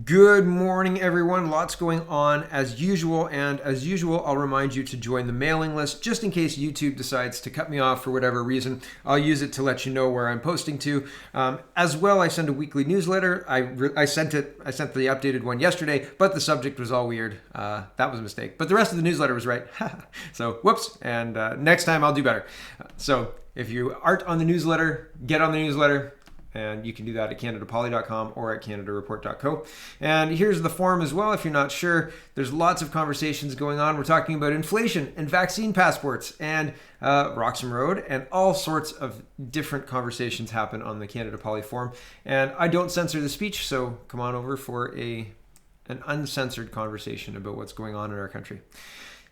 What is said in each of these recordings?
Good morning, everyone. Lots going on as usual. And as usual, I'll remind you to join the mailing list just in case YouTube decides to cut me off for whatever reason. I'll use it to let you know where I'm posting to. As well, I send a weekly newsletter. I sent the updated one yesterday, but the subject was all weird. That was a mistake. But the rest of the newsletter was right. So, whoops. And next time I'll do better. So, if you aren't on the newsletter, get on the newsletter. And you can do that at CanadaPoly.com or at CanadaReport.co. And here's the form as well if you're not sure. There's lots of conversations going on. We're talking about inflation and vaccine passports and Roxham Road, and all sorts of different conversations happen on the Canada Poly forum. And I don't censor the speech, so come on over for an uncensored conversation about what's going on in our country.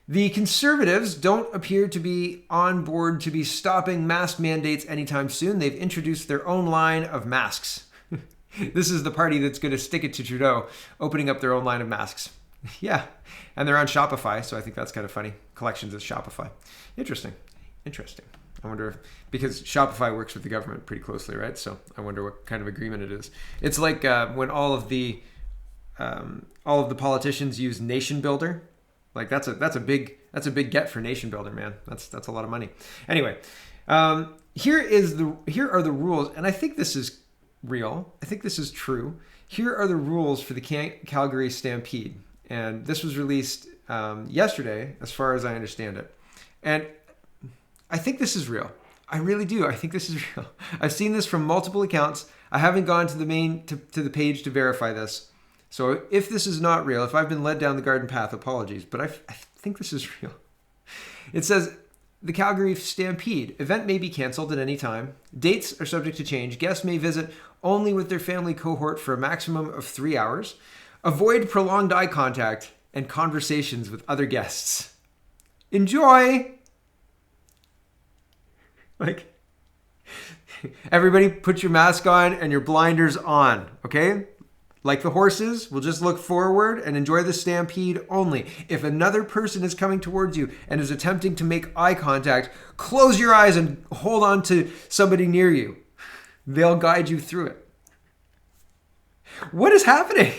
The Conservatives don't appear to be on board to be stopping mask mandates anytime soon. They've introduced their own line of masks. This is the party that's going to stick it to Trudeau, opening up their own line of masks. Yeah, and they're on Shopify, so I think that's kind of funny. Collections is Shopify. Interesting. I wonder if, because Shopify works with the government pretty closely, right? So I wonder what kind of agreement it is. It's like when all of the politicians use Nation Builder. Like that's a big get for Nation Builder, man. That's a lot of money. Anyway, here are the rules, and I think this is real. I think this is true. Here are the rules for the Calgary Stampede, and this was released yesterday, as far as I understand it. And I think this is real. I really do. I think this is real. I've seen this from multiple accounts. I haven't gone to the page to verify this. So if this is not real, if I've been led down the garden path, apologies, but I think this is real. It says, the Calgary Stampede event may be canceled at any time. Dates are subject to change. Guests may visit only with their family cohort for a maximum of 3 hours. Avoid prolonged eye contact and conversations with other guests. Enjoy! Like, everybody put your mask on and your blinders on, okay? Like the horses, we'll just look forward and enjoy the stampede only. If another person is coming towards you and is attempting to make eye contact, close your eyes and hold on to somebody near you. They'll guide you through it. What is happening?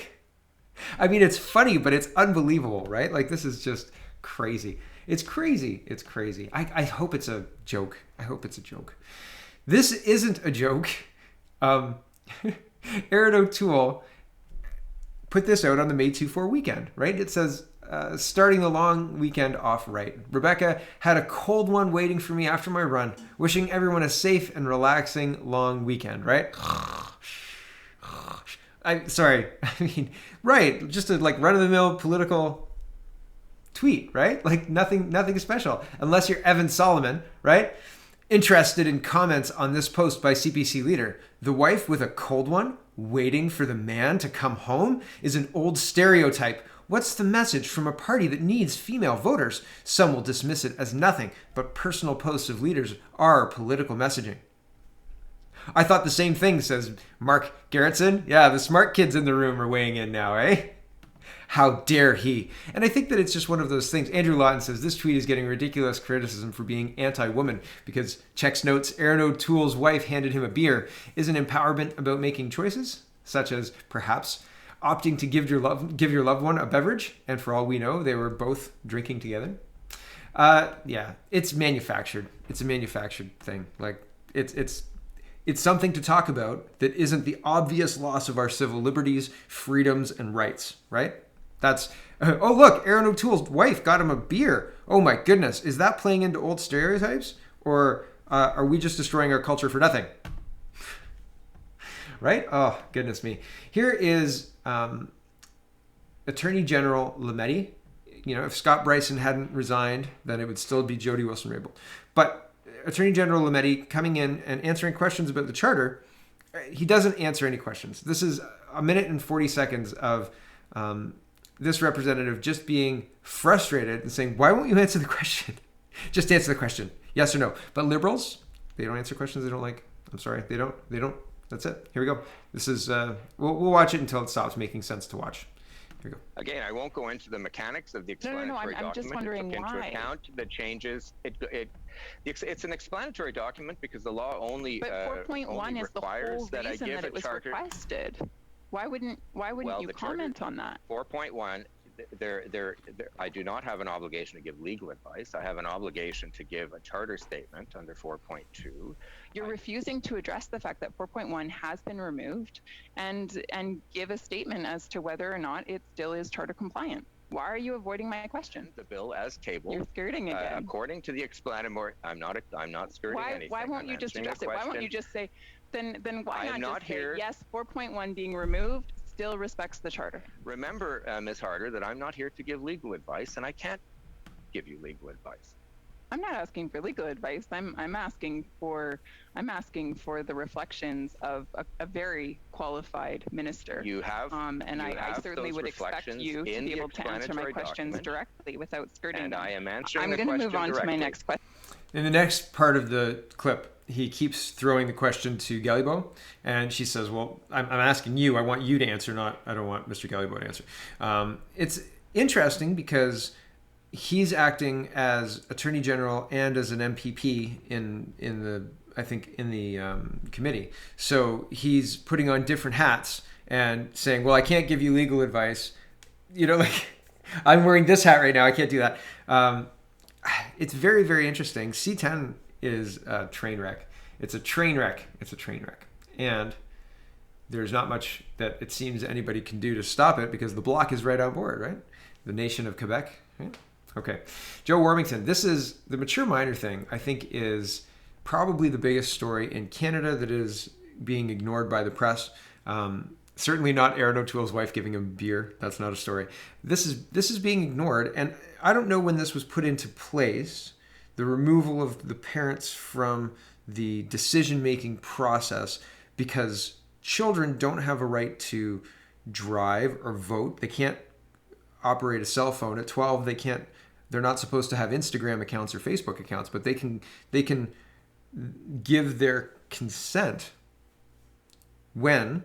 I mean, it's funny, but it's unbelievable, right? Like, this is just crazy. It's crazy. I hope it's a joke. This isn't a joke. Aaron O'Toole put this out on the May 2-4 weekend, right? It says, starting the long weekend off right. Rebecca had a cold one waiting for me after my run, wishing everyone a safe and relaxing long weekend, right? Right, just a like run-of-the-mill political tweet, right? Like nothing special, unless you're Evan Solomon, right? Interested in comments on this post by CPC leader. The wife with a cold one waiting for the man to come home is an old stereotype. What's the message from a party that needs female voters? Some will dismiss it as nothing, but personal posts of leaders are political messaging. I thought the same thing, says Mark Gerritsen. Yeah, the smart kids in the room are weighing in now, eh? How dare he? And I think that it's just one of those things. Andrew Lawton says this tweet is getting ridiculous criticism for being anti-woman because checks notes Aaron O'Toole's wife handed him a beer. Isn't empowerment about making choices, such as perhaps opting to give your loved one a beverage? And for all we know, they were both drinking together. Yeah, it's manufactured. It's a manufactured thing. Like it's something to talk about that isn't the obvious loss of our civil liberties, freedoms, and rights, right? That's, oh look, Aaron O'Toole's wife got him a beer. Oh my goodness, is that playing into old stereotypes? Or are we just destroying our culture for nothing? Right? Oh, goodness me. Here is Attorney General Lametti. You know, if Scott Bryson hadn't resigned, then it would still be Jody Wilson-Raybould. But Attorney General Lametti coming in and answering questions about the charter, he doesn't answer any questions. This is a minute and 40 seconds of this representative just being frustrated and saying, why won't you answer the question? Just answer the question. Yes or no. But liberals, they don't answer questions they don't like. I'm sorry. They don't. That's it. Here we go. This is, we'll watch it until it stops making sense to watch. Here we go. Again, I won't go into the mechanics of the explanatory document. I'm just wondering it took why. into account the changes. It's an explanatory document because the law only But 4.1 is the requires whole that I reason give that a it was charter. requested. Why wouldn't you comment on that? 4.1, I do not have an obligation to give legal advice. I have an obligation to give a charter statement under 4.2. You're refusing to address the fact that 4.1 has been removed and give a statement as to whether or not it still is charter compliant. Why are you avoiding my question? The bill as tabled. You're skirting again. According to the explanatory, I'm not skirting anything. Why won't you just address it? Why won't you just say, then why not just here. say, yes, 4.1 being removed still respects the charter? Remember, Ms. Harder, that I'm not here to give legal advice, and I can't give you legal advice. I'm not asking for legal advice. I'm asking for the reflections of a very qualified minister. You have, and I certainly would expect you to be able to answer my questions directly without skirting them. And I am answering the question directly. I'm going to move on to my next question. In the next part of the clip, he keeps throwing the question to Gallibo, and she says, well, I'm asking you. I want you to answer, I don't want Mr. Gallibo to answer. It's interesting because he's acting as Attorney General and as an MPP in the committee. So he's putting on different hats and saying, well, I can't give you legal advice. Like I'm wearing this hat right now. I can't do that. It's very, very interesting. C-10 is a train wreck. It's a train wreck. And there's not much that it seems anybody can do to stop it because the bloc is right on board, right? The nation of Quebec, right? Okay. Joe Warmington, this is the mature minor thing, I think is probably the biggest story in Canada that is being ignored by the press. Certainly not Aaron O'Toole's wife giving him beer. That's not a story. This is being ignored. And I don't know when this was put into place, the removal of the parents from the decision-making process, because children don't have a right to drive or vote. They can't operate a cell phone. At 12, they're not supposed to have Instagram accounts or Facebook accounts, but they can give their consent when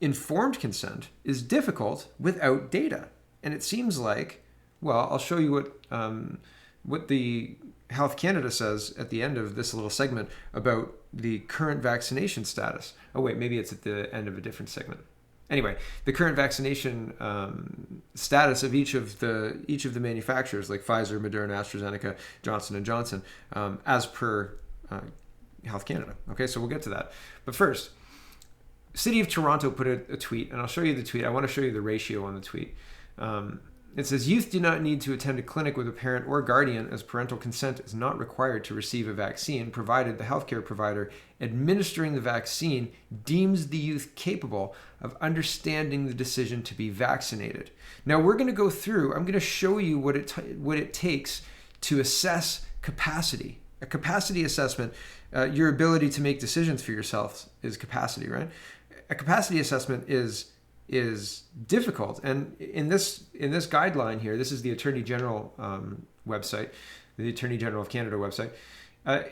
informed consent is difficult without data. And it seems like, well, I'll show you what the Health Canada says at the end of this little segment about the current vaccination status. Oh wait, maybe it's at the end of a different segment. Anyway, the current vaccination status of each of the manufacturers, like Pfizer, Moderna, AstraZeneca, Johnson & Johnson, as per Health Canada. Okay, so we'll get to that. But first, City of Toronto put a tweet, and I'll show you the tweet. I want to show you the ratio on the tweet. It says, youth do not need to attend a clinic with a parent or guardian, as parental consent is not required to receive a vaccine, provided the healthcare provider administering the vaccine deems the youth capable of understanding the decision to be vaccinated. Now we're going to go through, I'm going to show you what it takes to assess capacity. A capacity assessment, your ability to make decisions for yourself is capacity, right? A capacity assessment is difficult, and in this guideline here, this is the Attorney General website, the Attorney General of Canada website.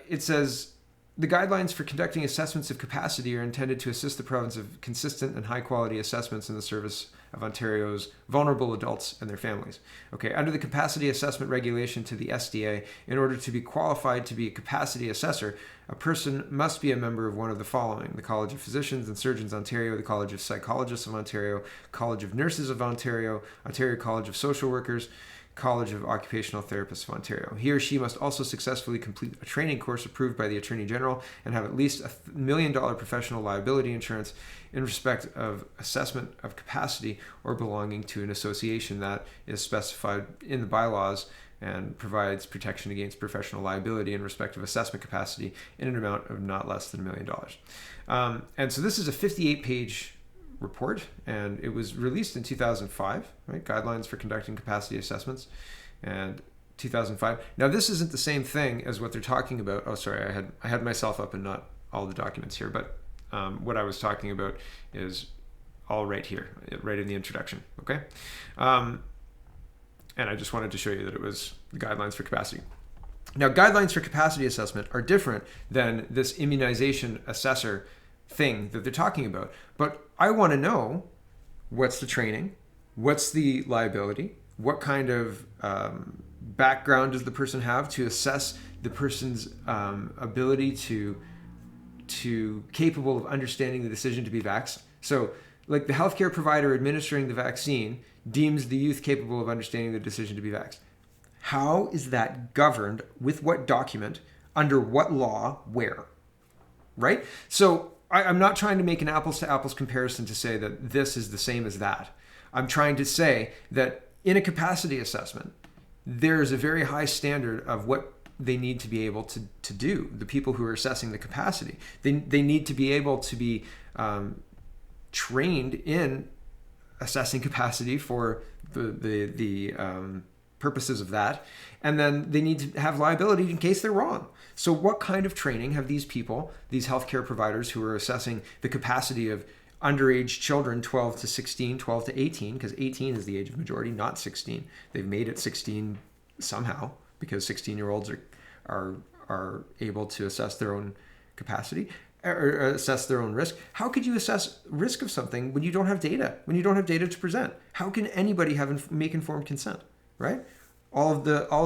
It says the guidelines for conducting assessments of capacity are intended to assist the province of consistent and high quality assessments in the service of Ontario's vulnerable adults and their families. Okay, under the capacity assessment regulation to the SDA, in order to be qualified to be a capacity assessor, a person must be a member of one of the following: the College of Physicians and Surgeons Ontario, the College of Psychologists of Ontario, College of Nurses of Ontario, Ontario College of Social Workers, College of Occupational Therapists of Ontario. He or she must also successfully complete a training course approved by the Attorney General and have at least $1 million professional liability insurance in respect of assessment of capacity or belonging to an association that is specified in the bylaws and provides protection against professional liability in respect of assessment capacity in an amount of not less than $1 million. And so this is a 58-page report, and it was released in 2005, right? Guidelines for conducting capacity assessments, and 2005. Now, this isn't the same thing as what they're talking about. Oh, sorry, I had myself up and not all the documents here, but what I was talking about is all right here, right in the introduction, okay? And I just wanted to show you that it was the guidelines for capacity. Now, guidelines for capacity assessment are different than this immunization assessor thing that they're talking about. But I want to know, what's the training? What's the liability? What kind of background does the person have to assess the person's ability to capable of understanding the decision to be vaxxed? So Like the healthcare provider administering the vaccine deems the youth capable of understanding the decision to be vaxxed. How is that governed? With what document? Under what law? Where? Right? So I'm not trying to make an apples to apples comparison to say that this is the same as that. I'm trying to say that in a capacity assessment, there is a very high standard of what they need to be able to do. The people who are assessing the capacity, they need to be able to be trained in assessing capacity for the purposes of that, and then they need to have liability in case they're wrong. So what kind of training have these people, these healthcare providers who are assessing the capacity of underage children, 12 to 16, 12 to 18, because 18 is the age of majority, not 16. They've made it 16 somehow because 16-year-olds are able to assess their own capacity or assess their own risk. How could you assess risk of something when you don't have data, when you don't have data to present? How can anybody make informed consent, right? All of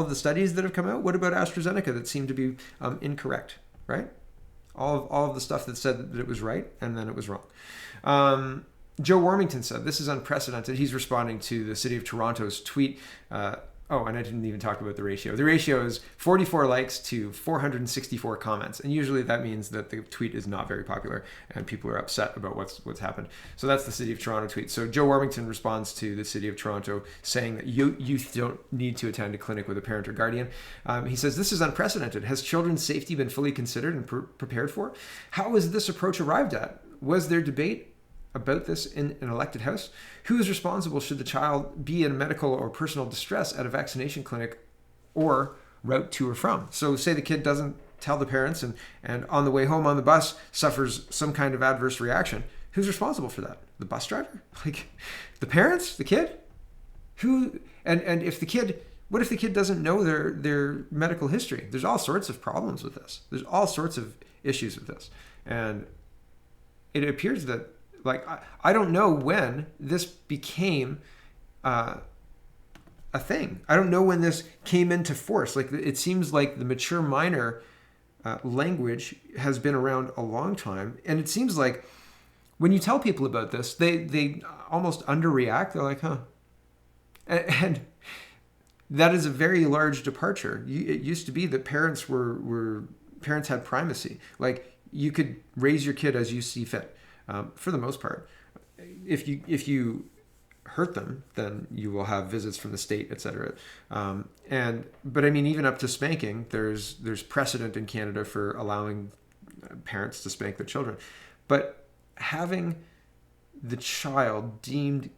the studies that have come out, what about AstraZeneca that seemed to be incorrect, right? All of the stuff that said that it was right and then it was wrong. Joe Warmington said, this is unprecedented. He's responding to the City of Toronto's tweet. And I didn't even talk about the ratio. The ratio is 44 likes to 464 comments. And usually that means that the tweet is not very popular and people are upset about what's happened. So that's the City of Toronto tweet. So Joe Warmington responds to the City of Toronto saying that youth don't need to attend a clinic with a parent or guardian. He says, this is unprecedented. Has children's safety been fully considered and prepared for? How is this approach arrived at? Was there debate about this in an elected house? Who is responsible should the child be in medical or personal distress at a vaccination clinic or route to or from? So say the kid doesn't tell the parents and on the way home on the bus suffers some kind of adverse reaction. Who's responsible for that? The bus driver? Like the parents? The kid? Who? And if the kid, what if the kid doesn't know their medical history? There's all sorts of problems with this. There's all sorts of issues with this. And it appears that I don't know when this became a thing. I don't know when this came into force. Like it seems like the mature minor language has been around a long time, and it seems like when you tell people about this, they almost underreact. They're like, huh. And that is a very large departure. It used to be that parents had primacy. Like you could raise your kid as you see fit. For the most part, if you hurt them, then you will have visits from the state, etc. But I mean, even up to spanking, there's precedent in Canada for allowing parents to spank their children. But having the child deemed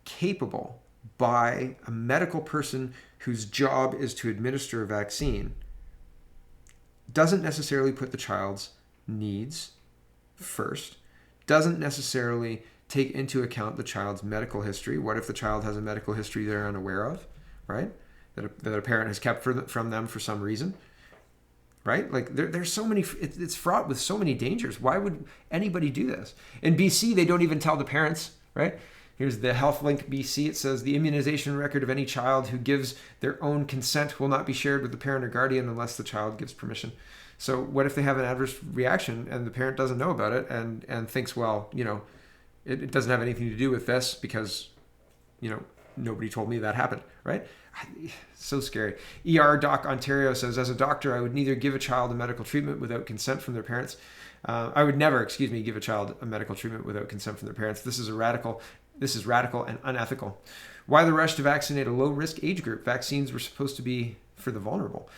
capable by a medical person whose job is to administer a vaccine doesn't necessarily put the child's needs first. Doesn't necessarily take into account the child's medical history. What if the child has a medical history they're unaware of, right? That a parent has kept from them for some reason, right? Like there's so many, it's fraught with so many dangers. Why would anybody do this? In BC, they don't even tell the parents, right? Here's the HealthLink BC. It says the immunization record of any child who gives their own consent will not be shared with the parent or guardian unless the child gives permission. So what if they have an adverse reaction and the parent doesn't know about it and thinks, well, it doesn't have anything to do with this because, nobody told me that happened, right? So scary. ER Doc Ontario says, as a doctor, I would neither give a child a medical treatment without consent from their parents. I would never, give a child a medical treatment without consent from their parents. This is radical and unethical. Why the rush to vaccinate a low-risk age group? Vaccines were supposed to be for the vulnerable.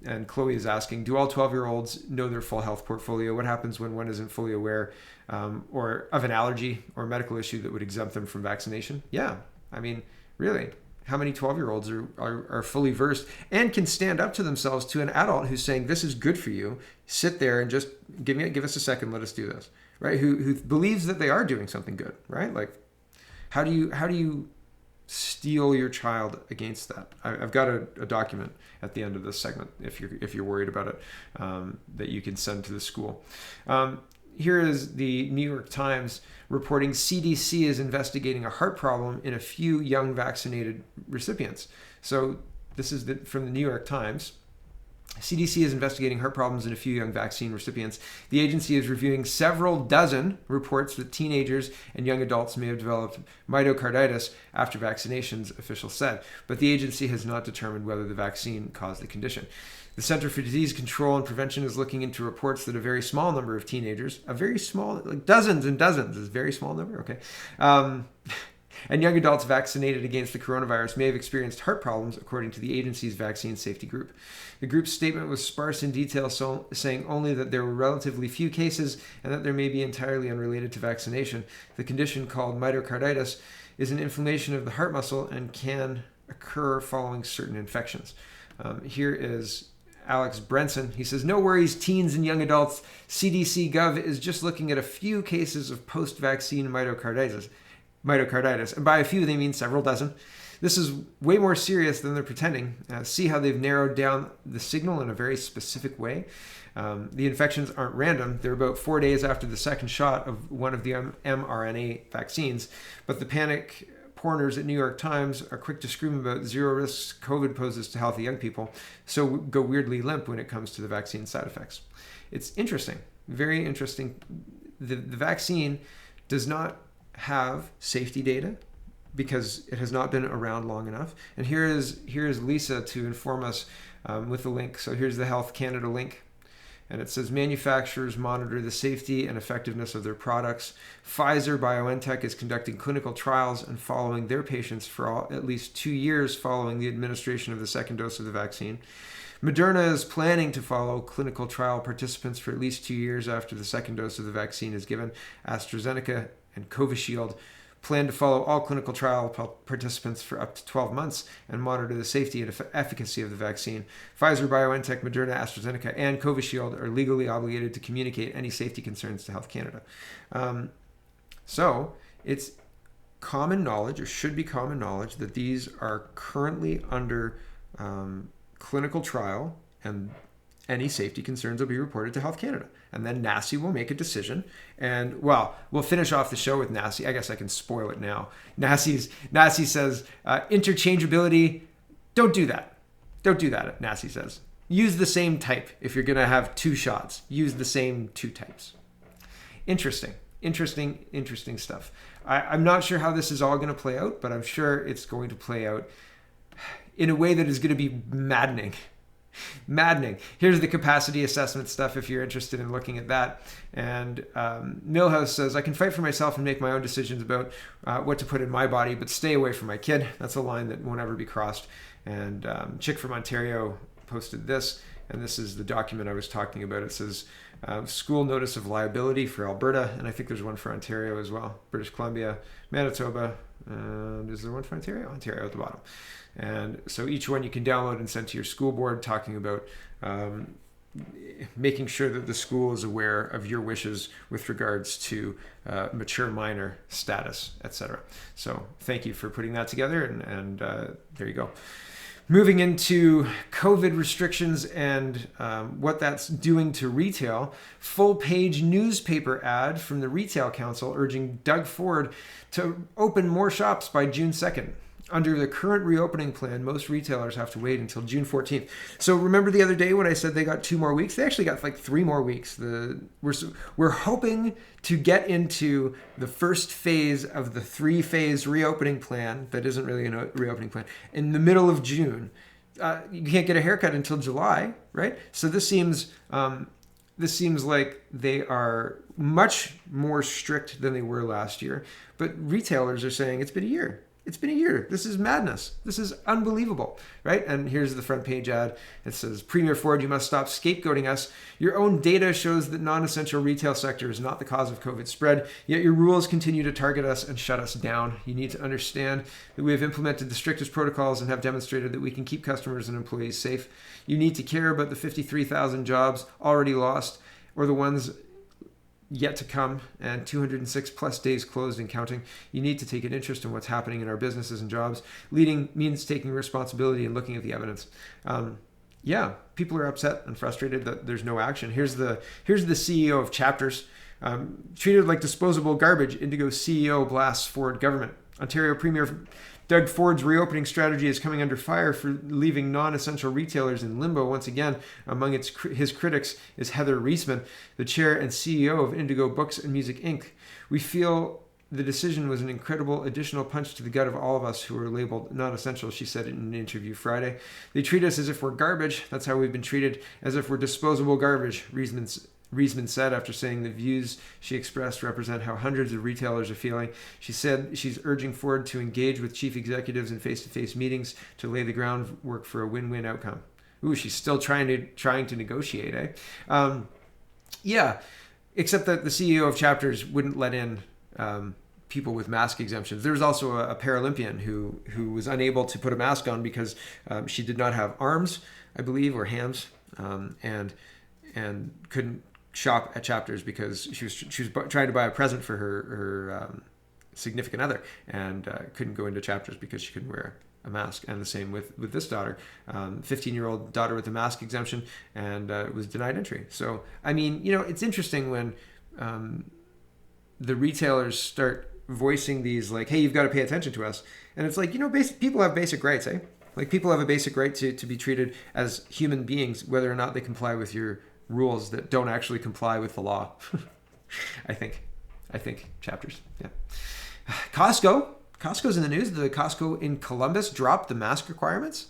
And Chloe is asking, do all 12-year-olds know their full health portfolio? What happens when one isn't fully aware or of an allergy or medical issue that would exempt them from vaccination? Yeah, I mean, really, how many 12-year-olds are fully versed and can stand up to themselves to an adult who's saying, this is good for you. Sit there and just give us a second, let us do this, right? Who believes that they are doing something good, right? Like, how do you steel your child against that? I've got a document at the end of this segment if you're worried about it that you can send to the school. Here is the New York Times reporting CDC is investigating a heart problem in a few young vaccinated recipients. So this is from the New York Times. CDC is investigating heart problems in a few young vaccine recipients. The agency is reviewing several dozen reports that teenagers and young adults may have developed myocarditis after vaccinations, officials said. But the agency has not determined whether the vaccine caused the condition. The Center for Disease Control and Prevention is looking into reports that a very small number of teenagers, a very small, like dozens and dozens, is a very small number, okay, and young adults vaccinated against the coronavirus may have experienced heart problems, according to the agency's vaccine safety group. The group's statement was sparse in detail, saying only that there were relatively few cases and that there may be entirely unrelated to vaccination. The condition, called myocarditis, is an inflammation of the heart muscle and can occur following certain infections. Here is Alex Brenson. He says, no worries, teens and young adults. CDC Gov is just looking at a few cases of post-vaccine myocarditis. And by a few, they mean several dozen. This is way more serious than they're pretending. See how they've narrowed down the signal in a very specific way. The infections aren't random. They're about 4 days after the second shot of one of the mRNA vaccines. But the panic porners at New York Times are quick to scream about zero risks COVID poses to healthy young people, so go weirdly limp when it comes to the vaccine side effects. It's interesting, very interesting. The vaccine does not have safety data because it has not been around long enough. And here is Lisa to inform us with the link. So here's the Health Canada link. And it says manufacturers monitor the safety and effectiveness of their products. Pfizer BioNTech is conducting clinical trials and following their patients for at least 2 years following the administration of the second dose of the vaccine. Moderna is planning to follow clinical trial participants for at least 2 years after the second dose of the vaccine is given. AstraZeneca and Covishield plan to follow all clinical trial participants for up to 12 months and monitor the safety and efficacy of the vaccine. Pfizer, BioNTech, Moderna, AstraZeneca, and Covishield are legally obligated to communicate any safety concerns to Health Canada. So it's common knowledge, or should be common knowledge, that these are currently under clinical trial, and any safety concerns will be reported to Health Canada. And then NACI will make a decision. And, well, we'll finish off the show with NACI. I guess I can spoil it now. NACI says, interchangeability, don't do that. Don't do that, NACI says. Use the same type if you're going to have 2 shots. Use the same 2 types. Interesting stuff. I'm not sure how this is all going to play out, but I'm sure it's going to play out in a way that is going to be maddening. Here's the capacity assessment stuff if you're interested in looking at that. And Millhouse says, I can fight for myself and make my own decisions about what to put in my body, but stay away from my kid. That's a line that won't ever be crossed. And Chick from Ontario posted this, and this is the document I was talking about. It says school notice of liability for Alberta, and I think there's one for Ontario as well. British Columbia, Manitoba, and is there one for Ontario? Ontario at the bottom. And so each one you can download and send to your school board, talking about making sure that the school is aware of your wishes with regards to mature minor status, etc. So thank you for putting that together, and there you go. Moving into COVID restrictions and what that's doing to retail, full-page newspaper ad from the Retail Council urging Doug Ford to open more shops by June 2nd. Under the current reopening plan, most retailers have to wait until June 14th. So remember the other day when I said they got 2 more weeks? They actually got like 3 more weeks. We're hoping to get into the first phase of the 3-phase reopening plan that isn't really a reopening plan in the middle of June. You can't get a haircut until July, right? So this seems like they are much more strict than they were last year. But retailers are saying it's been a year. It's been a year. This is madness. This is unbelievable, right? And here's the front page ad. It says, Premier Ford, you must stop scapegoating us. Your own data shows that non-essential retail sector is not the cause of COVID spread, yet your rules continue to target us and shut us down. You need to understand that we have implemented the strictest protocols and have demonstrated that we can keep customers and employees safe. You need to care about the 53,000 jobs already lost, or the ones yet to come, and 206 plus days closed and counting. You need to take an interest in what's happening in our businesses and jobs. Leading means taking responsibility and looking at the evidence. People are upset and frustrated that there's no action. Here's the CEO of Chapters. Treated like disposable garbage, Indigo CEO blasts Ford government. Ontario Premier Doug Ford's reopening strategy is coming under fire for leaving non-essential retailers in limbo once again. Among his critics is Heather Reisman, the chair and CEO of Indigo Books and Music Inc. We feel the decision was an incredible additional punch to the gut of all of us who are labeled non-essential, she said in an interview Friday. They treat us as if we're garbage. That's how we've been treated, as if we're disposable garbage, Reisman said after saying the views she expressed represent how hundreds of retailers are feeling. She said she's urging Ford to engage with chief executives in face-to-face meetings to lay the groundwork for a win-win outcome. Ooh, she's still trying to negotiate, eh? Yeah, except that the CEO of Chapters wouldn't let in people with mask exemptions. There was also a Paralympian who was unable to put a mask on because she did not have arms, I believe, or hands, and couldn't shop at Chapters because she was trying to buy a present for her significant other and couldn't go into Chapters because she couldn't wear a mask. And the same with this daughter, 15-year-old daughter with a mask exemption, and was denied entry. So I mean, it's interesting when the retailers start voicing these like, hey, you've got to pay attention to us, and it's like, people have basic rights, eh? Like, people have a basic right to be treated as human beings, whether or not they comply with your rules that don't actually comply with the law. I think Chapters. Yeah. Costco's in the news. The Costco in Columbus dropped the mask requirements.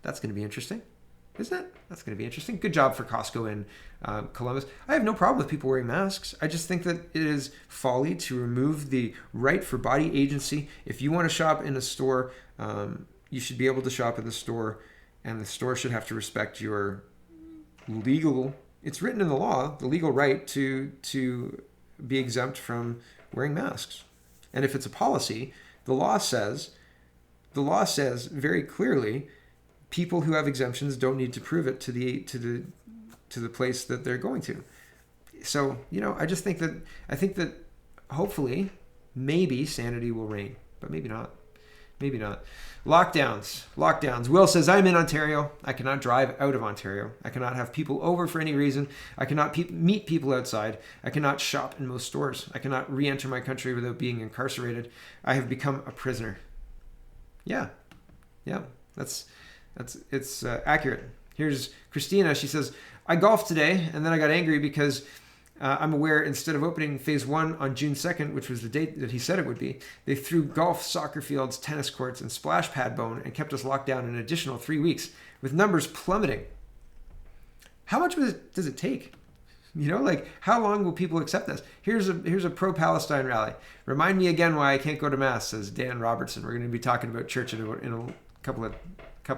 That's going to be interesting, isn't it? That's going to be interesting. Good job for Costco in Columbus. I have no problem with people wearing masks. I just think that it is folly to remove the right for body agency. If you want to shop in a store, you should be able to shop at the store, and the store should have to respect your legal, it's written in the law, the legal right to be exempt from wearing masks. And if it's a policy, the law says very clearly, people who have exemptions don't need to prove it to the place that they're going to. So, I think that hopefully, maybe sanity will reign, but maybe not. Maybe not. Lockdowns. Will says, I'm in Ontario. I cannot drive out of Ontario. I cannot have people over for any reason. I cannot meet people outside. I cannot shop in most stores. I cannot re-enter my country without being incarcerated. I have become a prisoner. Yeah. It's accurate. Here's Christina. She says, I golfed today, and then I got angry because I'm aware instead of opening phase 1 on June 2nd, which was the date that he said it would be, they threw golf, soccer fields, tennis courts, and splash pad bone and kept us locked down an additional 3 weeks with numbers plummeting. How much does it take? How long will people accept this? Here's a pro-Palestine rally. Remind me again why I can't go to Mass, says Dan Robertson. We're going to be talking about church in a couple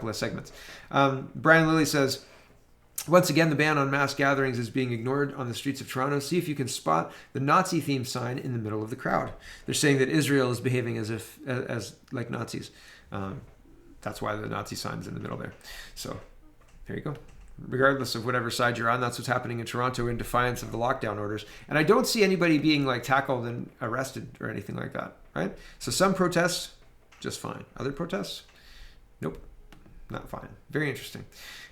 of segments. Brian Lilly says, once again, the ban on mass gatherings is being ignored on the streets of Toronto. See if you can spot the Nazi-themed sign in the middle of the crowd. They're saying that Israel is behaving as like Nazis. That's why the Nazi sign's in the middle there. So there you go. Regardless of whatever side you're on, that's what's happening in Toronto in defiance of the lockdown orders. And I don't see anybody being tackled and arrested or anything like that, right? So some protests, just fine. Other protests, nope, not fine. Very interesting.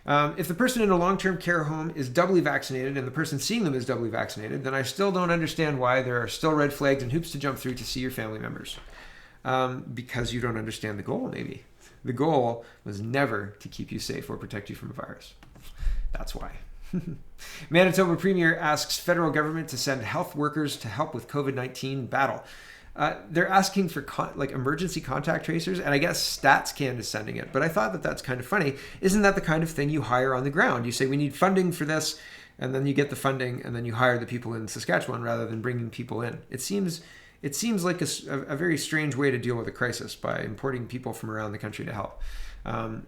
If the person in a long-term care home is doubly vaccinated and the person seeing them is doubly vaccinated, then I still don't understand why there are still red flags and hoops to jump through to see your family members. Because you don't understand the goal, maybe. The goal was never to keep you safe or protect you from a virus. That's why. Manitoba Premier asks federal government to send health workers to help with COVID-19 battle. They're asking for emergency contact tracers, and I guess StatsCan is sending it. But I thought that that's kind of funny. Isn't that the kind of thing you hire on the ground? You say, we need funding for this, and then you get the funding, and then you hire the people in Saskatchewan rather than bringing people in. It seems like a very strange way to deal with a crisis by importing people from around the country to help.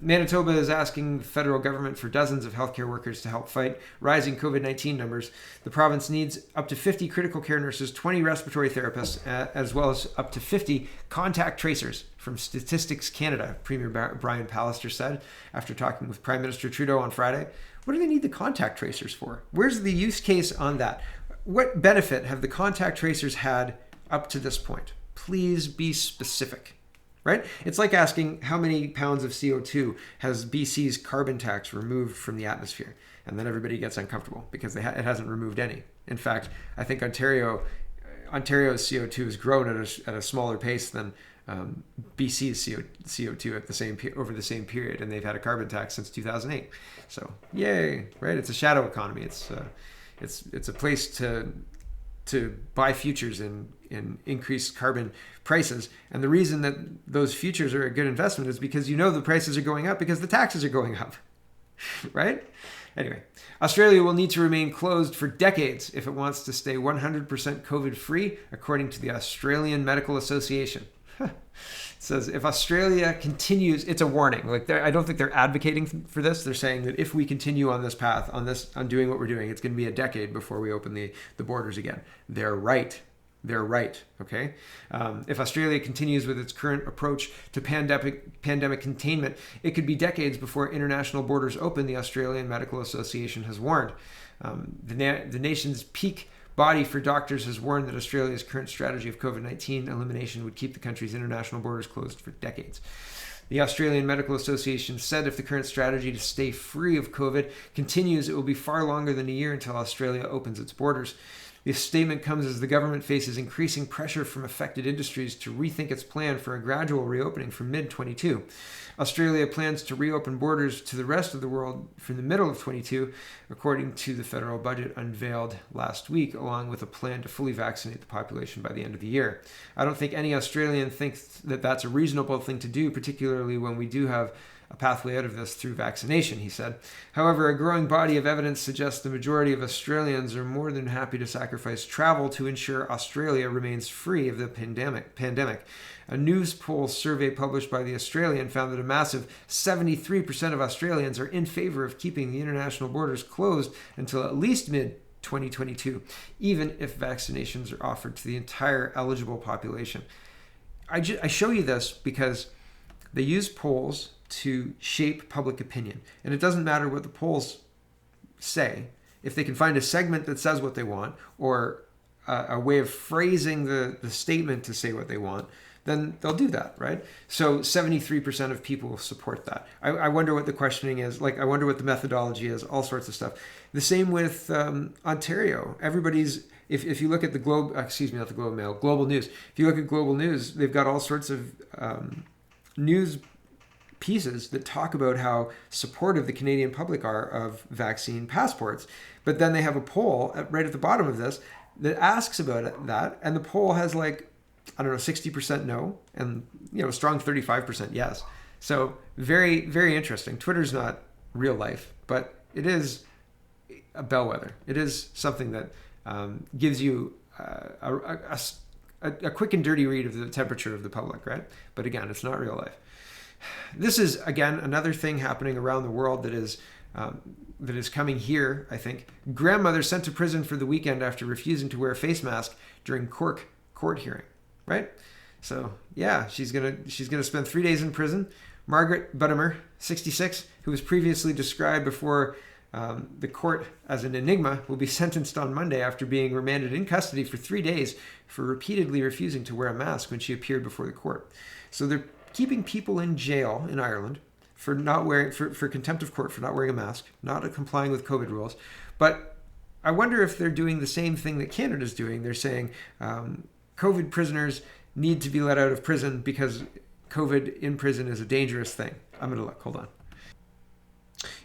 Manitoba is asking the federal government for dozens of healthcare workers to help fight rising COVID-19 numbers. The province needs up to 50 critical care nurses, 20 respiratory therapists, as well as up to 50 contact tracers from Statistics Canada, Premier Brian Pallister said after talking with Prime Minister Trudeau on Friday. What do they need the contact tracers for? Where's the use case on that? What benefit have the contact tracers had up to this point? Please be specific. Right? It's like asking how many pounds of CO2 has BC's carbon tax removed from the atmosphere, and then everybody gets uncomfortable because it hasn't removed any. In fact, I think Ontario's CO2 has grown at a smaller pace than BC's CO2 at over the same period, and they've had a carbon tax since 2008. So yay, right? It's a shadow economy. It's a place to buy futures in increased carbon prices. And the reason that those futures are a good investment is because the prices are going up because the taxes are going up, right? Anyway, Australia will need to remain closed for decades if it wants to stay 100% COVID-free, according to the Australian Medical Association. It says if Australia continues, it's a warning. I don't think they're advocating for this. They're saying that if we continue on this path, on doing what we're doing, it's going to be a decade before we open the borders again. They're right. They're right. Okay. If Australia continues with its current approach to pandemic containment, it could be decades before international borders open. The Australian Medical Association has warned. The nation's peak body for doctors has warned that Australia's current strategy of COVID-19 elimination would keep the country's international borders closed for decades. The Australian Medical Association said if the current strategy to stay free of COVID continues, it will be far longer than a year until Australia opens its borders. This statement comes as the government faces increasing pressure from affected industries to rethink its plan for a gradual reopening from mid-22. Australia plans to reopen borders to the rest of the world from the middle of 22, according to the federal budget unveiled last week, along with a plan to fully vaccinate the population by the end of the year. I don't think any Australian thinks that that's a reasonable thing to do, particularly when we do have a pathway out of this through vaccination, he said. However, a growing body of evidence suggests the majority of Australians are more than happy to sacrifice travel to ensure Australia remains free of the pandemic. A news poll survey published by The Australian found that a massive 73% of Australians are in favor of keeping the international borders closed until at least mid-2022, even if vaccinations are offered to the entire eligible population. I show you this because they use polls to shape public opinion. And it doesn't matter what the polls say. If they can find a segment that says what they want, or a way of phrasing the statement to say what they want, then they'll do that, right? So 73% of people support that. I wonder what the questioning is. I wonder what the methodology is, all sorts of stuff. The same with Ontario. Everybody's, if you look at the Global News. If you look at Global News, they've got all sorts of news pieces that talk about how supportive the Canadian public are of vaccine passports. But then they have a poll right at the bottom of this that asks about that. And the poll has 60% no, and a strong 35% yes. So very, very interesting. Twitter's not real life, but it is a bellwether. It is something that gives you a quick and dirty read of the temperature of the public, right? But again, it's not real life. This is, again, another thing happening around the world that is coming here, I think. Grandmother sent to prison for the weekend after refusing to wear a face mask during court hearing, right? So, yeah, she's gonna spend 3 days in prison. Margaret Buttimer, 66, who was previously described before the court as an enigma, will be sentenced on Monday after being remanded in custody for 3 days for repeatedly refusing to wear a mask when she appeared before the court. So they're keeping people in jail in Ireland for not wearing, for contempt of court for not wearing a mask, not complying with COVID rules. But I wonder if they're doing the same thing that Canada's doing. They're saying COVID prisoners need to be let out of prison because COVID in prison is a dangerous thing. I'm going to look. Hold on.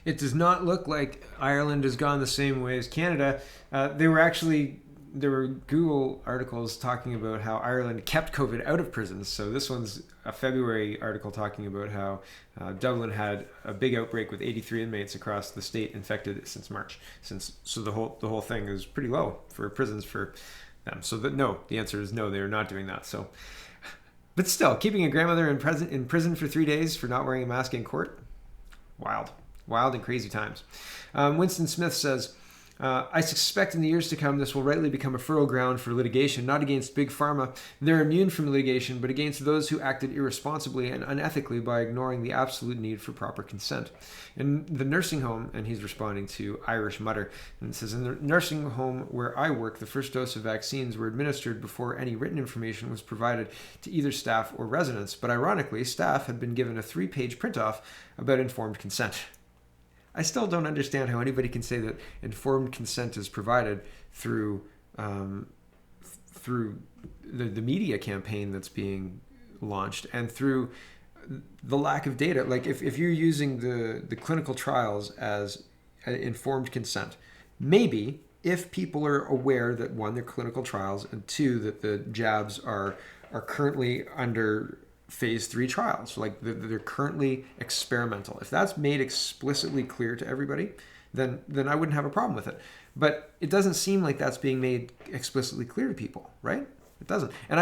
It does not look like Ireland has gone the same way as Canada. There were Google articles talking about how Ireland kept COVID out of prisons. So this one's a February article talking about how Dublin had a big outbreak with 83 inmates across the state infected since March. So the whole thing is pretty low for prisons for them. So the answer is no, they are not doing that. So, but still, keeping a grandmother in prison for 3 days for not wearing a mask in court, wild and crazy times. Winston Smith says, I suspect in the years to come, this will rightly become a fertile ground for litigation, not against Big Pharma. They're immune from litigation, but against those who acted irresponsibly and unethically by ignoring the absolute need for proper consent. In the nursing home, and he's responding to Irish Mutter, and it says, in the nursing home where I work, the first dose of vaccines were administered before any written information was provided to either staff or residents. But ironically, staff had been given a 3-page print-off about informed consent. I still don't understand how anybody can say that informed consent is provided through the media campaign that's being launched and through the lack of data. Like if you're using the clinical trials as informed consent, maybe if people are aware that one, they're clinical trials, and two, that the jabs are currently under phase 3 trials, like they're currently experimental. If that's made explicitly clear to everybody, then I wouldn't have a problem with it. But it doesn't seem like that's being made explicitly clear to people, right? It doesn't. And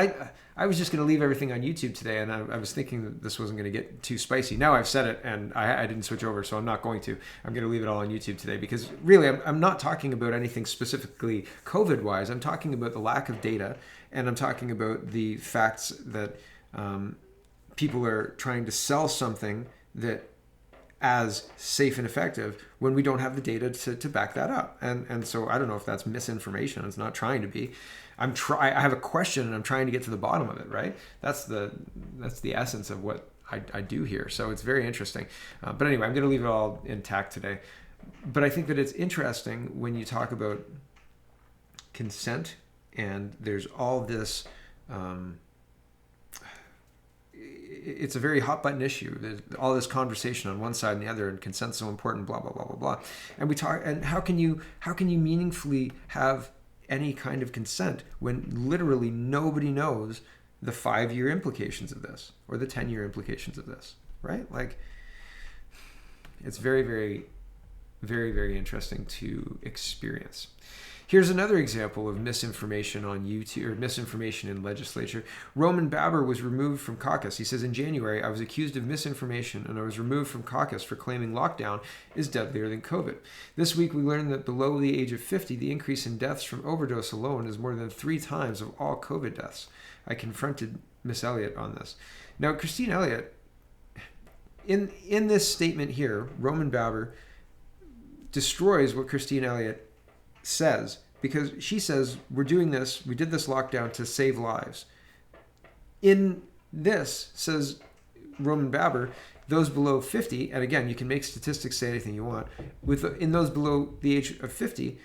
I was just going to leave everything on YouTube today, and I was thinking that this wasn't going to get too spicy. Now I've said it, and I didn't switch over, so I'm not going to. I'm going to leave it all on YouTube today because really I'm not talking about anything specifically COVID-wise. I'm talking about the lack of data, and I'm talking about the facts that people are trying to sell something that as safe and effective when we don't have the data to back that up. And so I don't know if that's misinformation. It's not trying to be. I have a question and I'm trying to get to the bottom of it, right? That's the essence of what I do here. So it's very interesting. But anyway, I'm going to leave it all intact today. But I think that it's interesting when you talk about consent and there's all this it's a very hot button issue. There's all this conversation on one side and the other, and consent's so important, blah blah blah blah blah. And we talk, and how can you meaningfully have any kind of consent when literally nobody knows the 5-year implications of this or the 10-year implications of this, right? Like, it's very, very, very, very interesting to experience. Here's another example of misinformation on YouTube, or misinformation in legislature. Roman Baber was removed from caucus. He says, in January, I was accused of misinformation and I was removed from caucus for claiming lockdown is deadlier than COVID. This week, we learned that below the age of 50, the increase in deaths from overdose alone is more than 3 times of all COVID deaths. I confronted Miss Elliott on this. Now, Christine Elliott, in this statement here, Roman Baber destroys what Christine Elliott says, because she says we did this lockdown to save lives. In this, says Roman Baber, those below 50, and again, you can make statistics say anything you want, in those below the age of 50,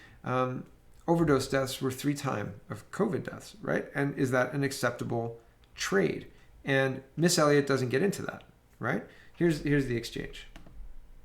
overdose deaths were 3 times of COVID deaths, right? And is that an acceptable trade? And Miss Elliott doesn't get into that, right? Here's the exchange.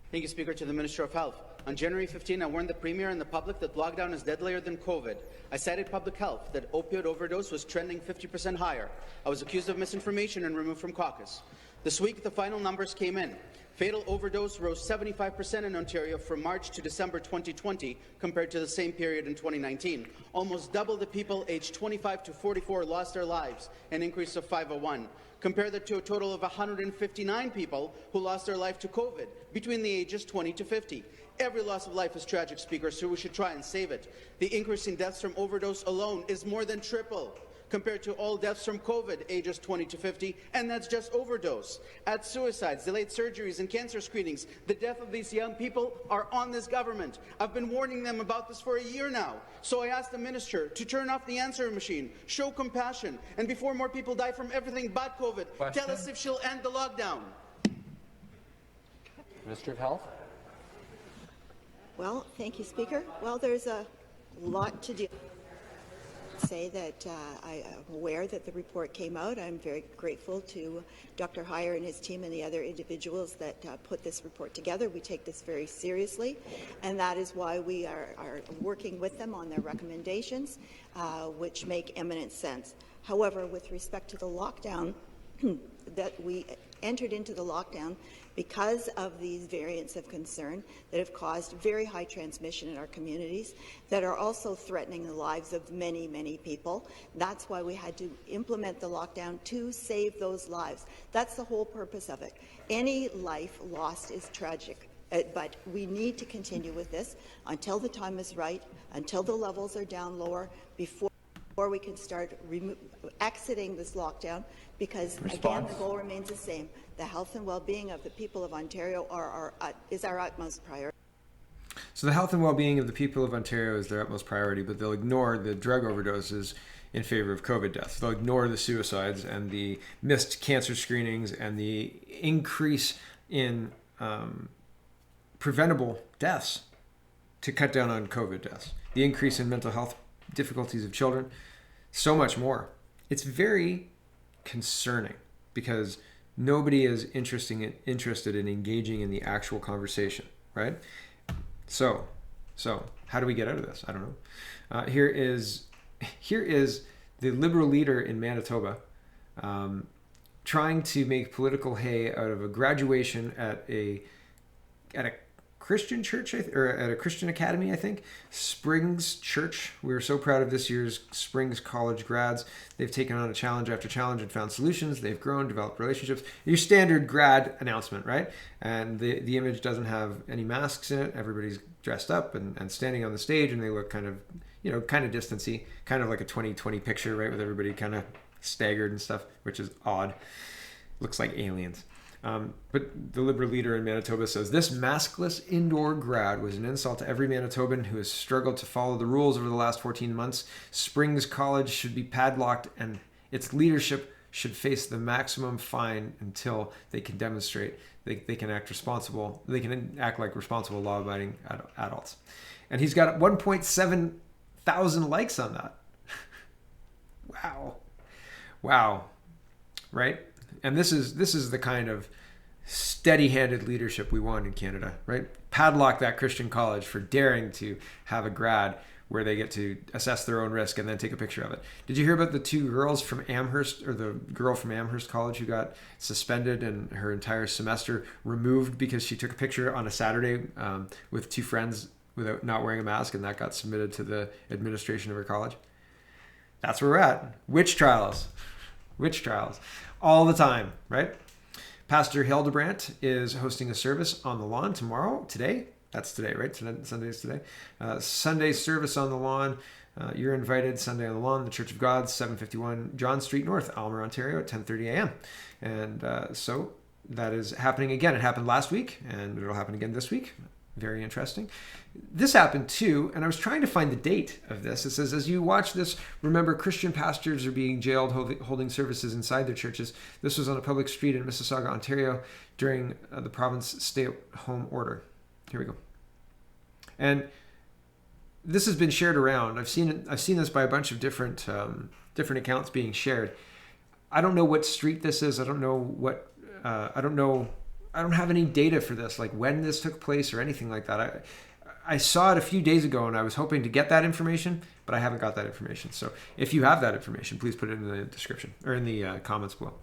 Thank you, Speaker. To the Minister of Health. On January 15, I warned the Premier and the public that lockdown is deadlier than COVID. I cited public health, that opioid overdose was trending 50% higher. I was accused of misinformation and removed from caucus. This week, the final numbers came in. Fatal overdose rose 75% in Ontario from March to December 2020 compared to the same period in 2019. Almost double the people aged 25 to 44 lost their lives, an increase of 501. Compare that to a total of 159 people who lost their life to COVID between the ages 20 to 50. Every loss of life is tragic, Speaker, so we should try and save it. The increase in deaths from overdose alone is more than triple compared to all deaths from COVID, ages 20 to 50, and that's just overdose. Add suicides, delayed surgeries, and cancer screenings. The death of these young people are on this government. I've been warning them about this for a year now. So I asked the Minister to turn off the answering machine, show compassion, and before more people die from everything but COVID, tell us if she'll end the lockdown. Minister of Health. Well, thank you, Speaker. Well, there's a lot to do. Say that I am aware that the report came out. I'm very grateful to Dr. Heyer and his team and the other individuals that put this report together. We take this very seriously, and that is why we are working with them on their recommendations, which make eminent sense. However, with respect to the lockdown, that we entered into the lockdown because of these variants of concern that have caused very high transmission in our communities, that are also threatening the lives of many, many people. That's why we had to implement the lockdown to save those lives. That's the whole purpose of it. Any life lost is tragic. But we need to continue with this until the time is right, until the levels are down lower, before we can start exiting this lockdown, because, again, the goal remains the same. The health and well-being of the people of Ontario is our utmost priority. So the health and well-being of the people of Ontario is their utmost priority, but they'll ignore the drug overdoses in favor of COVID deaths. They'll ignore the suicides and the missed cancer screenings and the increase in preventable deaths to cut down on COVID deaths, the increase in mental health difficulties of children, so much more. It's very concerning. because nobody is interested in engaging in the actual conversation, right? So how do we get out of this? I don't know. Here is the Liberal leader in Manitoba trying to make political hay out of a graduation at a Christian church, or at a Christian academy, I think. Springs Church. We were so proud of this year's Springs College grads. They've taken on a challenge after challenge and found solutions. They've grown, developed relationships. Your standard grad announcement, right? And the image doesn't have any masks in it. Everybody's dressed up and standing on the stage, and they look kind of, kind of distancy, kind of like a 2020 picture, right? With everybody kind of staggered and stuff, which is odd. Looks like aliens. But the Liberal leader in Manitoba says, this maskless indoor grad was an insult to every Manitoban who has struggled to follow the rules over the last 14 months. Springs College should be padlocked, and its leadership should face the maximum fine until they can demonstrate they can act responsible. They can act like responsible, law-abiding adults. And he's got 1.7 thousand likes on that. Wow. Right? And this is the kind of steady-handed leadership we want in Canada, right? Padlock that Christian college for daring to have a grad where they get to assess their own risk and then take a picture of it. Did you hear about the two girls from Amherst, or the girl from Amherst College who got suspended and her entire semester removed because she took a picture on a Saturday with two friends without not wearing a mask, and that got submitted to the administration of her college? That's where we're at. Witch trials all the time, right? Pastor Hildebrandt is hosting a service on the lawn today. That's today, right? Sunday is today. Sunday service on the lawn. You're invited. Sunday on the lawn, the Church of God, 751 John Street North, Aylmer, Ontario, at 10:30 a.m. And so that is happening again. It happened last week, and it'll happen again this week. Very interesting. This happened too, and I was trying to find the date of this. It says, as you watch this, remember Christian pastors are being jailed holding services inside their churches. This was on a public street in Mississauga, Ontario during the province stay-at-home order. Here we go. And this has been shared around. I've seen this by a bunch of different accounts being shared. I don't know what street this is. I don't have any data for this, like when this took place or anything like that. I saw it a few days ago, and I was hoping to get that information, but I haven't got that information. So if you have that information, please put it in the description or in the comments below.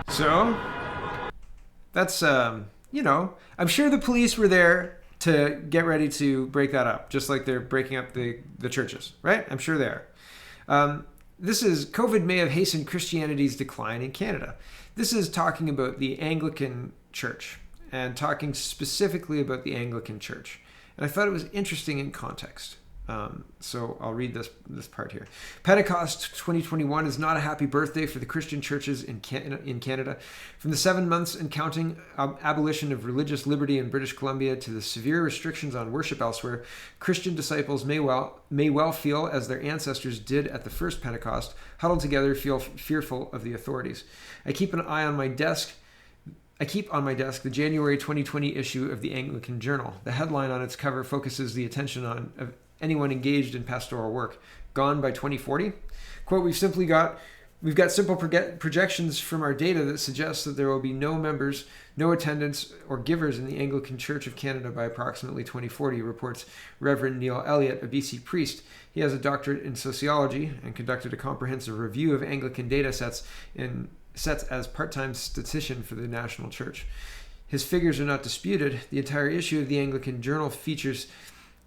So that's, I'm sure the police were there to get ready to break that up, just like they're breaking up the churches, right? I'm sure they are. COVID may have hastened Christianity's decline in Canada. This is talking about the Anglican Church, and talking specifically about the Anglican Church. And I thought it was interesting in context. So I'll read this part here. Pentecost 2021 is not a happy birthday for the Christian churches in Canada. From the 7 months and counting abolition of religious liberty in British Columbia to the severe restrictions on worship elsewhere, Christian disciples may well feel, as their ancestors did at the first Pentecost, huddled together, feel fearful of the authorities. I keep on my desk the January 2020 issue of the Anglican Journal. The headline on its cover focuses the attention of anyone engaged in pastoral work. Gone by 2040? Quote, we've got simple projections from our data that suggests that there will be no members, no attendants, or givers in the Anglican Church of Canada by approximately 2040, reports Reverend Neil Elliott, a BC priest. He has a doctorate in sociology and conducted a comprehensive review of Anglican data sets as part-time statistician for the National Church. His figures are not disputed. The entire issue of the Anglican Journal features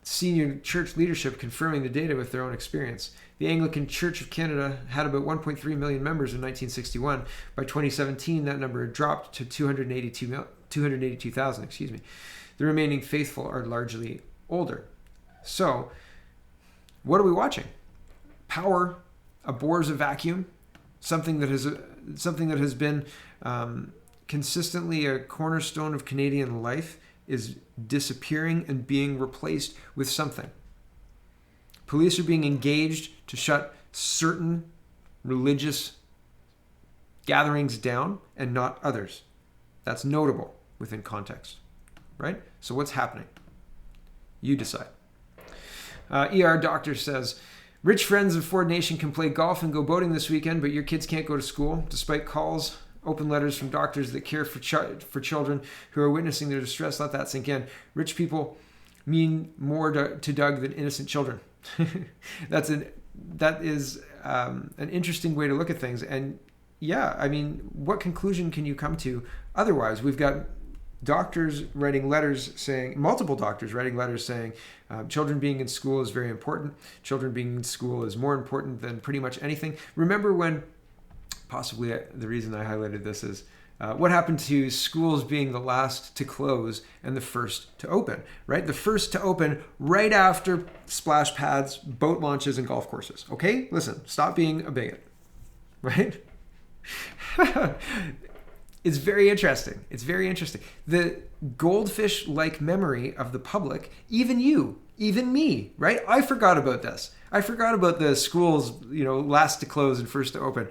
senior church leadership confirming the data with their own experience. The Anglican Church of Canada had about 1.3 million members in 1961. By 2017, that number had dropped to 282,000. The remaining faithful are largely older. So, what are we watching? Power abhors a vacuum, something that has been consistently a cornerstone of Canadian life is disappearing and being replaced with something. Police are being engaged to shut certain religious gatherings down and not others. That's notable within context, right? So what's happening? You decide. ER Doctor says, rich friends of Ford Nation can play golf and go boating this weekend, but your kids can't go to school, despite calls, open letters from doctors that care for children who are witnessing their distress. Let that sink in. Rich people mean more to Doug than innocent children. That is an interesting way to look at things. And yeah, I mean, what conclusion can you come to otherwise? We've got doctors writing letters saying, multiple doctors writing letters saying, children being in school is very important. Children being in school is more important than pretty much anything. Remember when, possibly the reason I highlighted this is, what happened to schools being the last to close and the first to open, right? The first to open right after splash pads, boat launches, and golf courses. Okay, listen, stop being a bigot, right? It's very interesting. It's very interesting. The goldfish-like memory of the public, even you, even me, right? I forgot about this. I forgot about the schools, last to close and first to open.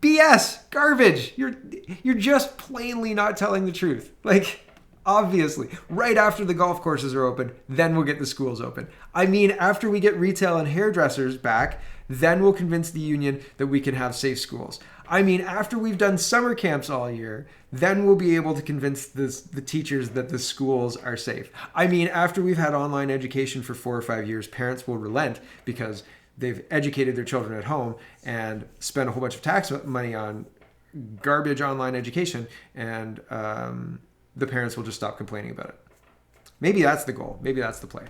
BS, garbage. You're just plainly not telling the truth. Like, obviously, right after the golf courses are open, then we'll get the schools open. I mean, after we get retail and hairdressers back, then we'll convince the union that we can have safe schools. I mean, after we've done summer camps all year, then we'll be able to convince the teachers that the schools are safe. I mean, after we've had online education for 4 or 5 years, parents will relent because they've educated their children at home and spent a whole bunch of tax money on garbage online education, and the parents will just stop complaining about it. Maybe that's the goal. Maybe that's the play.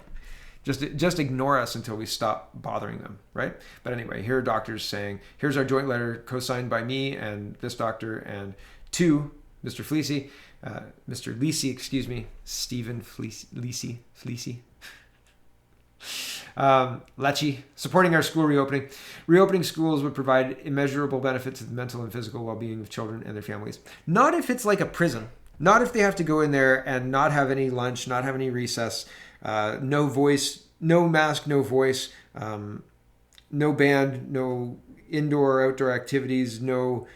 Just ignore us until we stop bothering them, right? But anyway, here are doctors saying, here's our joint letter co-signed by me and this doctor and to Mr. Fleecy, Mr. Leesey, excuse me, Stephen Leesey. Lecce, supporting our school reopening. Reopening schools would provide immeasurable benefit to the mental and physical well-being of children and their families. Not if it's like a prison. Not if they have to go in there and not have any lunch, not have any recess, no voice, no mask, no voice, no band, no indoor or outdoor activities, no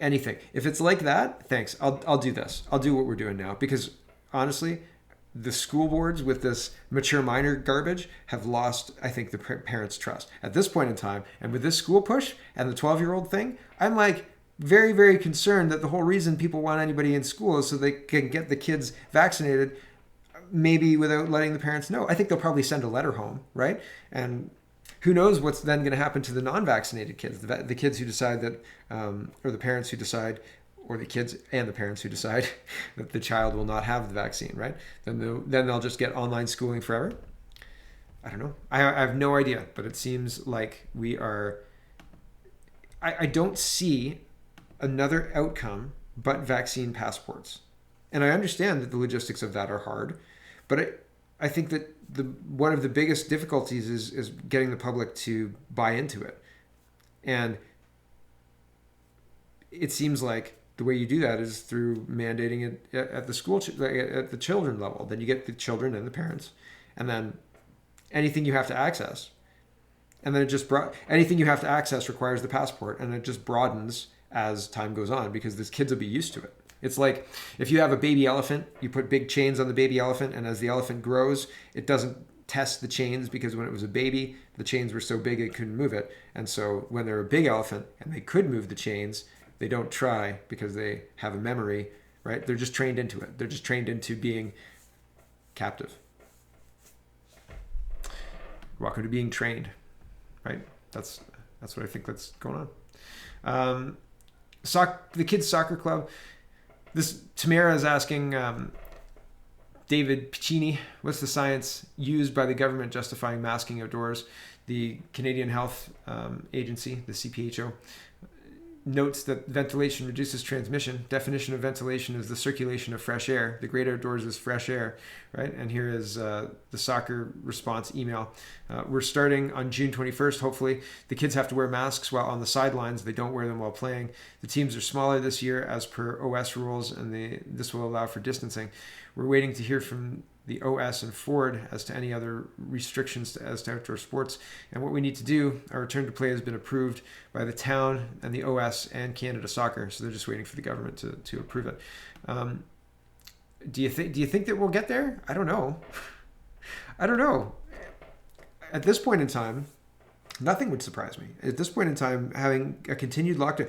anything. If it's like that, thanks. I'll do this. I'll do what we're doing now, because honestly, the school boards with this mature minor garbage have lost, I think, the parents' trust. At this point in time, and with this school push and the 12-year-old thing, I'm like very, very concerned that the whole reason people want anybody in school is so they can get the kids vaccinated, maybe without letting the parents know. I think they'll probably send a letter home, right? And who knows what's then going to happen to the non-vaccinated kids, the kids who decide that, or the parents who decide, or the kids and the parents who decide that the child will not have the vaccine, right? Then they'll just get online schooling forever. I don't know. I have no idea, but it seems like we are... I don't see another outcome but vaccine passports. And I understand that the logistics of that are hard, but I think that one of the biggest difficulties is getting the public to buy into it. And it seems like the way you do that is through mandating it at the school, at the children level. Then you get the children and the parents, and then anything you have to access. And then anything you have to access requires the passport, and it just broadens as time goes on because these kids will be used to it. It's like if you have a baby elephant, you put big chains on the baby elephant, and as the elephant grows, it doesn't test the chains because when it was a baby, the chains were so big it couldn't move it. And so when they're a big elephant and they could move the chains, they don't try because they have a memory, right? They're just trained into it. They're just trained into being captive. Welcome to being trained, right? That's what I think that's going on. The kids' soccer club. This Tamara is asking David Piccini, what's the science used by the government justifying masking outdoors? The Canadian Health Agency, the CPHO, notes that ventilation reduces transmission. Definition of ventilation is the circulation of fresh air. The great outdoors is fresh air, right? And here is the soccer response email. We're starting on June 21st, hopefully. The kids have to wear masks while on the sidelines. They don't wear them while playing. The teams are smaller this year as per OS rules, and this will allow for distancing. We're waiting to hear from the OS and Ford as to any other restrictions as to outdoor sports. And what we need to do, our return to play has been approved by the town and the OS and Canada Soccer. So they're just waiting for the government to approve it. Do you think that we'll get there? I don't know. I don't know. At this point in time, nothing would surprise me. At this point in time, having a continued lockdown,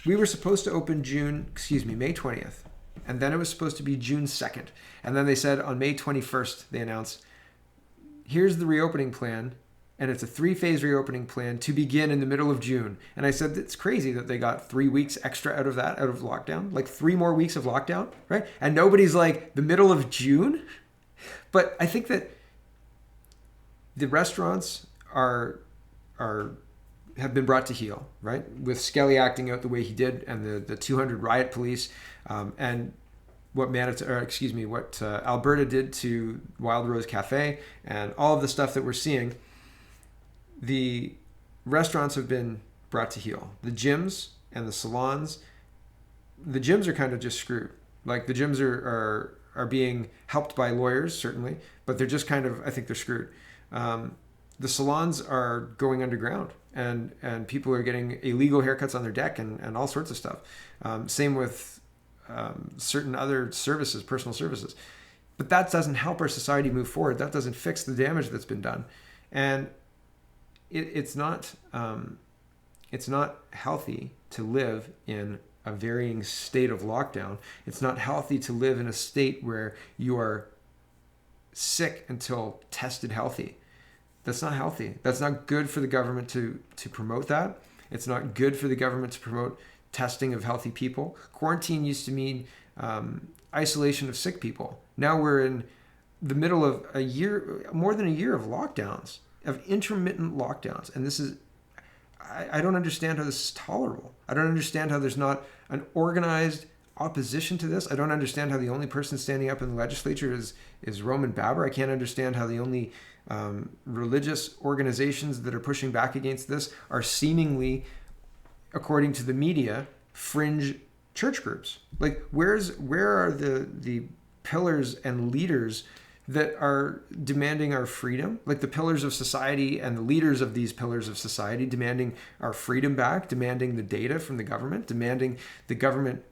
we were supposed to open May 20th. And then it was supposed to be June 2nd. And then they said on May 21st, they announced, here's the reopening plan. And it's a 3-phase reopening plan to begin in the middle of June. And I said, it's crazy that they got 3 weeks extra out of lockdown, like 3 more weeks of lockdown, right? And nobody's like, the middle of June? But I think that the restaurants have been brought to heel, right? With Skelly acting out the way he did, and the 200 riot police, and what Alberta did to Wild Rose Cafe, and all of the stuff that we're seeing. The restaurants have been brought to heel. The gyms and the salons, the gyms are kind of just screwed. Like the gyms are being helped by lawyers, certainly, but they're just kind of, I think they're screwed. The salons are going underground, and people are getting illegal haircuts on their deck and all sorts of stuff. Same with certain other services, personal services. But that doesn't help our society move forward. That doesn't fix the damage that's been done. And it's not healthy to live in a varying state of lockdown. It's not healthy to live in a state where you are sick until tested healthy. That's not healthy. That's not good for the government to promote that. It's not good for the government to promote testing of healthy people. Quarantine used to mean isolation of sick people. Now we're in the middle of more than a year of lockdowns, of intermittent lockdowns. And this is, I don't understand how this is tolerable. I don't understand how there's not an organized opposition to this. I don't understand how the only person standing up in the legislature is Roman Baber. I can't understand how the only religious organizations that are pushing back against this are seemingly, according to the media, fringe church groups. Like, where are the pillars and leaders that are demanding our freedom? Like the pillars of society and the leaders of these pillars of society demanding our freedom back, demanding the data from the government, demanding the government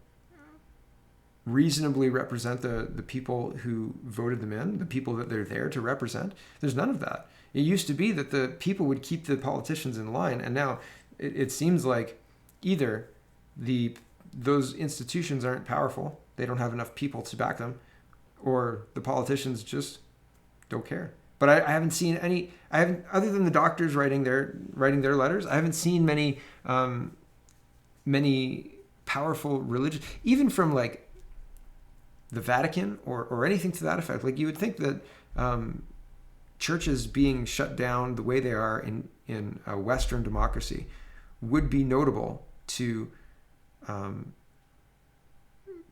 reasonably represent the people who voted them in, the people that they're there to represent. There's none of that. It used to be that the people would keep the politicians in line, and now it seems like either those institutions aren't powerful, they don't have enough people to back them, or the politicians just don't care. But I haven't seen any. Other than the doctors writing their letters, I haven't seen many powerful religious, even from like the Vatican or anything to that effect. Like, you would think that churches being shut down the way they are in a Western democracy would be notable to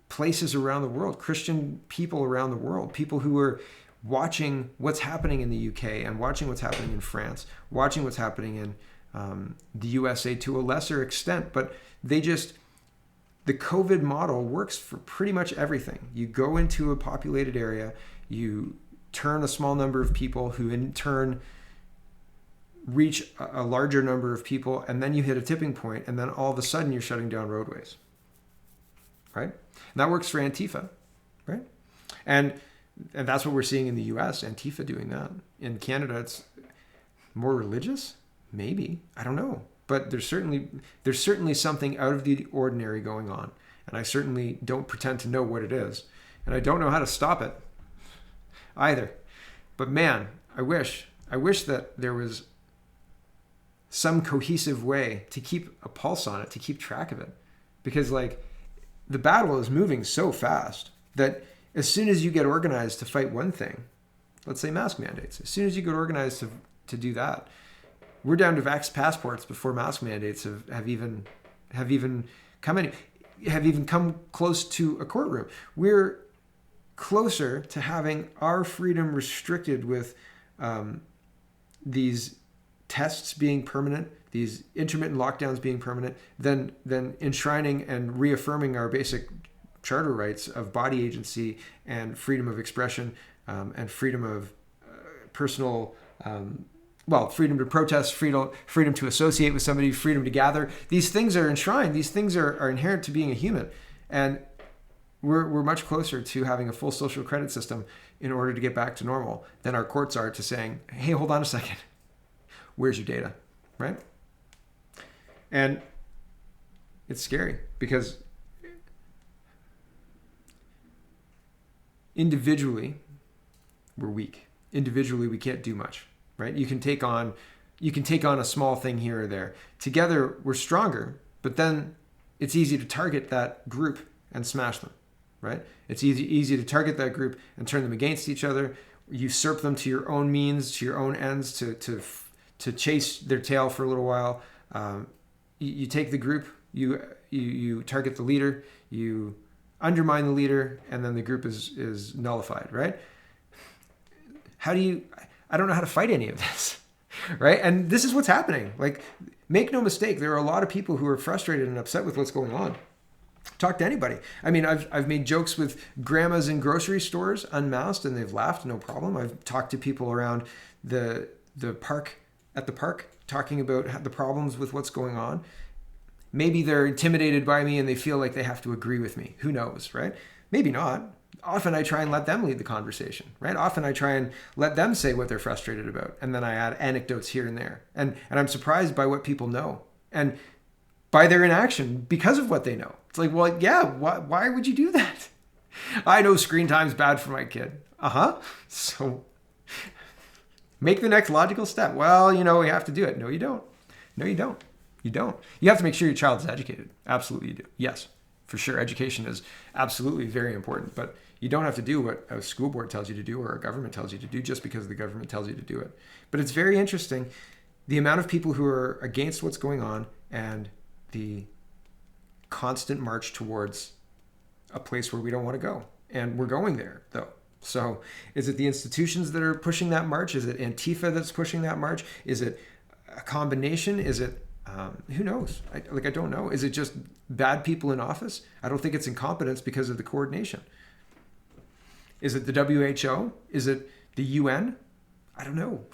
places around the world, Christian people around the world, people who are watching what's happening in the UK and watching what's happening in France, watching what's happening in the USA to a lesser extent. But the COVID model works for pretty much everything. You go into a populated area, you turn a small number of people who in turn reach a larger number of people, and then you hit a tipping point, and then all of a sudden you're shutting down roadways, right? And that works for Antifa, right? And that's what we're seeing in the US, Antifa doing that. In Canada, it's more religious? Maybe. I don't know. But there's certainly something out of the ordinary going on. And I certainly don't pretend to know what it is. And I don't know how to stop it either. But man, I wish that there was some cohesive way to keep a pulse on it, to keep track of it. Because like, the battle is moving so fast that as soon as you get organized to fight one thing, let's say mask mandates, as soon as you get organized to do that, we're down to vax passports before mask mandates have even come close to a courtroom. We're closer to having our freedom restricted with these tests being permanent, these intermittent lockdowns being permanent, than enshrining and reaffirming our basic charter rights of body agency and freedom of expression, and freedom of personal, freedom to protest, freedom to associate with somebody, freedom to gather. These things are enshrined. These things are inherent to being a human. And we're much closer to having a full social credit system in order to get back to normal than our courts are to saying, hey, hold on a second. Where's your data, right? And it's scary because individually, we're weak. Individually, we can't do much, right? You can take on a small thing here or there. Together, we're stronger, but then it's easy to target that group and smash them, right? It's easy to target that group and turn them against each other, usurp them to your own means, to your own ends, to chase their tail for a little while. You take the group, you target the leader, you undermine the leader, and then the group is nullified, right? I don't know how to fight any of this, right? And this is what's happening. Like, make no mistake, there are a lot of people who are frustrated and upset with what's going on. Talk to anybody. I mean, I've made jokes with grandmas in grocery stores unmasked, and they've laughed, no problem. I've talked to people around the park, at the park, talking about the problems with what's going on. Maybe they're intimidated by me and they feel like they have to agree with me. Who knows, right? Maybe not. Often I try and let them lead the conversation, right? Often I try and let them say what they're frustrated about. And then I add anecdotes here and there. And I'm surprised by what people know and by their inaction because of what they know. It's like, well, yeah, why would you do that? I know screen time's bad for my kid. So make the next logical step. Well, we have to do it. No, you don't. No, you don't. You don't. You have to make sure your child is educated. Absolutely you do. Yes, for sure. Education is absolutely very important. But you don't have to do what a school board tells you to do or a government tells you to do just because the government tells you to do it. But it's very interesting, the amount of people who are against what's going on and the constant march towards a place where we don't want to go. And we're going there, though. So is it the institutions that are pushing that march? Is it Antifa that's pushing that march? Is it a combination? Is it, who knows? I don't know. Is it just bad people in office? I don't think it's incompetence because of the coordination. Is it the WHO? Is it the UN? I don't know.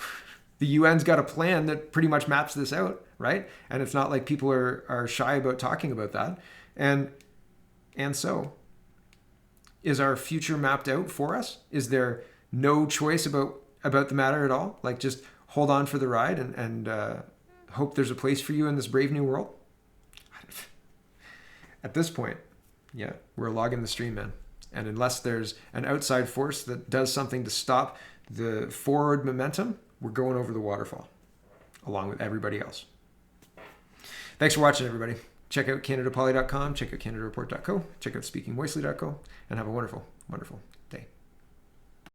The UN's got a plan that pretty much maps this out, right? And it's not like people are shy about talking about that. And so, is our future mapped out for us? Is there no choice about the matter at all? Like, just hold on for the ride and hope there's a place for you in this brave new world? At this point, yeah, we're a log in the stream, man. And unless there's an outside force that does something to stop the forward momentum, we're going over the waterfall along with everybody else. Thanks for watching, everybody. Check out CanadaPoly.com, check out CanadaReport.co, check out SpeakingMoistly.co, and have a wonderful, wonderful